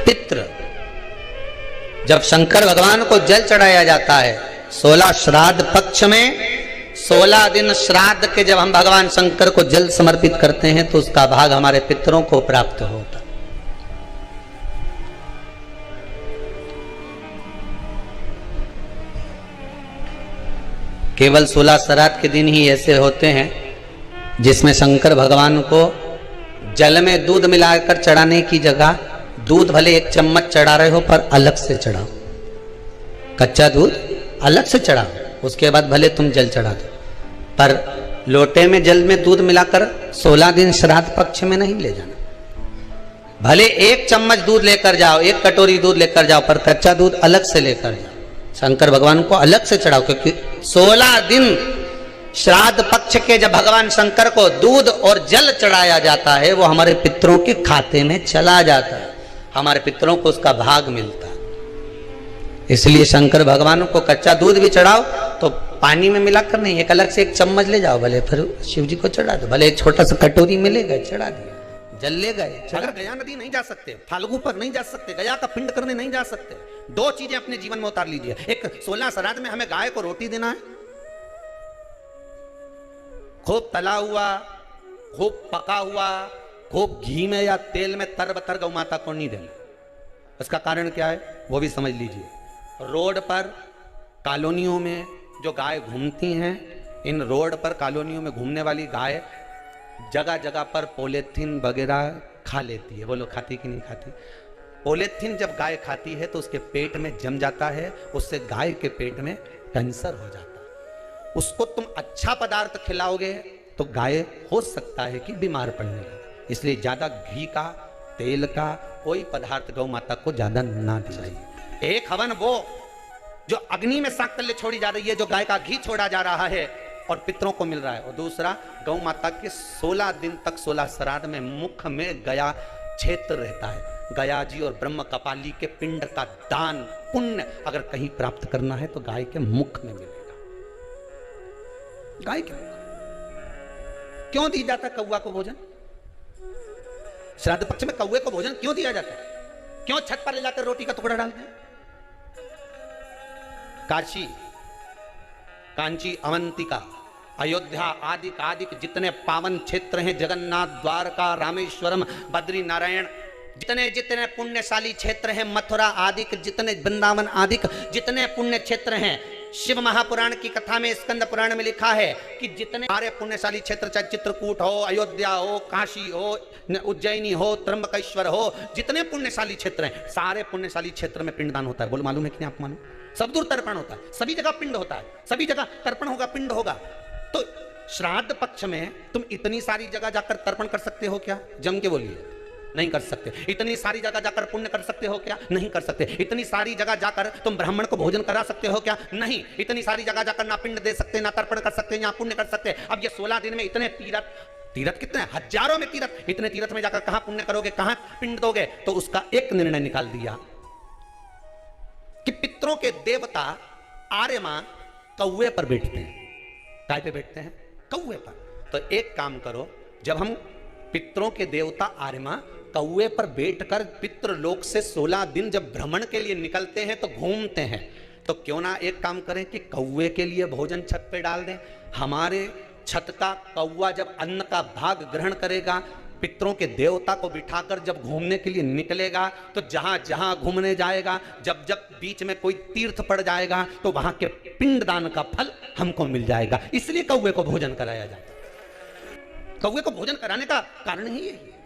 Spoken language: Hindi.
पितृ, जब शंकर भगवान को जल चढ़ाया जाता है 16 श्राद्ध पक्ष में, 16 दिन श्राद्ध के जब हम भगवान शंकर को जल समर्पित करते हैं तो उसका भाग हमारे पितरों को प्राप्त होता। केवल 16 श्राद्ध के दिन ही ऐसे होते हैं जिसमें शंकर भगवान को जल में दूध मिलाकर चढ़ाने की जगह दूध भले 1 चम्मच चढ़ा रहे हो पर अलग से चढ़ाओ, कच्चा दूध अलग से चढ़ाओ, उसके बाद भले तुम जल चढ़ा दो, पर लोटे में जल में दूध मिलाकर 16 दिन श्राद्ध पक्ष में नहीं ले जाना। भले 1 चम्मच दूध लेकर जाओ, 1 कटोरी दूध लेकर जाओ, पर कच्चा दूध अलग से लेकर जाओ, शंकर भगवान को अलग से चढ़ाओ, क्योंकि 16 दिन श्राद्ध पक्ष के जब भगवान शंकर को दूध और जल चढ़ाया जाता है वो हमारे पितरों के खाते में चला जाता है, हमारे पितरों को उसका भाग मिलता है। इसलिए शंकर भगवान को कच्चा दूध भी चढ़ाओ तो पानी में मिलाकर नहीं, एक अलग से 1 चम्मच ले जाओ, भले फिर शिव जी को चढ़ा दो, भले एक छोटा सा कटोरी में ले गए चढ़ा दिया, जल ले गए। अगर गया नदी नहीं जा सकते, फाल्गु पर नहीं जा सकते, गया का पिंड करने नहीं जा सकते, 2 चीजें अपने जीवन में उतार लीजिए। एक 16 श्राद्ध में हमें गाय को रोटी देना है, खूब तला हुआ, खूब पका हुआ, खूब घी में या तेल में तर गौ माता को नहीं देना। इसका कारण क्या है वो भी समझ लीजिए। रोड पर कॉलोनियों में जो गाय घूमती हैं, इन रोड पर कॉलोनियों में घूमने वाली गाय जगह जगह पर पॉलीथीन वगैरह खा लेती है। वो लोग खाती कि नहीं खाती? पॉलीथीन जब गाय खाती है तो उसके पेट में जम जाता है, उससे गाय के पेट में कैंसर हो जाता है। उसको तुम अच्छा पदार्थ खिलाओगे तो गाय हो सकता है कि बीमार पड़ने लगे। इसलिए ज्यादा घी का, तेल का कोई पदार्थ गौ माता को ज्यादा ना दिलाइए। एक हवन वो जो अग्नि में साकल्य छोड़ी जा रही है, जो गाय का घी छोड़ा जा रहा है और पितरों को मिल रहा है, और दूसरा गौ माता के 16 दिन तक 16 श्राद्ध में मुख में गया क्षेत्र रहता है। गया जी और ब्रह्म कपाली के पिंड का दान पुण्य अगर कहीं प्राप्त करना है तो गाय के मुख में मिलेगा। गाय के मुख क्यों दी जाता कौवा को भोजन? श्राद्ध पक्ष में कौवे को भोजन क्यों दिया जाता है? क्यों छत पर ले जाकर रोटी का टुकड़ा डालते हैं? काशी, कांची, अवंतिका, अयोध्या आदि जितने पावन क्षेत्र हैं, जगन्नाथ, द्वारका, रामेश्वरम, बद्री नारायण, जितने जितने पुण्यशाली क्षेत्र हैं, मथुरा आदि जितने, वृंदावन आदि जितने पुण्य क्षेत्र हैं, शिव महापुराण की कथा में, स्कंद पुराण में लिखा है कि जितने सारे पुण्यशाली क्षेत्र, चाहे चित्रकूट हो, अयोध्या हो, काशी हो, उज्जैनी हो, त्र्यंबकेश्वर हो, जितने पुण्यशाली क्षेत्र हैं, सारे पुण्यशाली क्षेत्र में पिंडदान होता है। बोल मालूम है कि नहीं? आप मालूम? सब दूर तर्पण होता है, सभी जगह पिंड होता है, सभी जगह तर्पण होगा, पिंड होगा। तो श्राद्ध पक्ष में तुम इतनी सारी जगह जाकर तर्पण कर सकते हो क्या? जम के बोलिए। नहीं कर सकते। इतनी सारी जगह जाकर पुण्य कर सकते हो क्या? नहीं कर सकते। इतनी सारी जगह जाकर तुम ब्राह्मण को भोजन करा सकते हो क्या? नहीं। इतनी सारी जगह जाकर ना पिंड दे सकते, ना तर्पण कर सकते, ना पुण्य कर सकते। अब ये 16 दिन में इतने तीर्थ कितने, हजारों में तीर्थ, इतने तीर्थ में जाकर कहां पुण्य करोगे, कहां पिंड दोगे? तो उसका एक निर्णय निकाल दिया कि पितरों के देवता आर्यमा कौवे पर बैठते हैं। काय पे बैठते हैं? कौवे पर। तो एक काम करो, जब हम पितरों के देवता आर्यमा कौवे पर बैठकर पितृलोक से 16 दिन जब भ्रमण के लिए निकलते हैं तो घूमते हैं, तो क्यों ना एक काम करें कि कौवे के लिए भोजन छत पे डाल दें। हमारे छत का कौवा जब अन्न का भाग ग्रहण करेगा, पितरों के देवता को बिठाकर जब घूमने के लिए निकलेगा, तो जहां जहां घूमने जाएगा, जब जब बीच में कोई तीर्थ पड़ जाएगा, तो वहां के पिंडदान का फल हमको मिल जाएगा। इसलिए कौवे को भोजन कराया जाता है। कौवे को भोजन कराने का कारण ही यही है।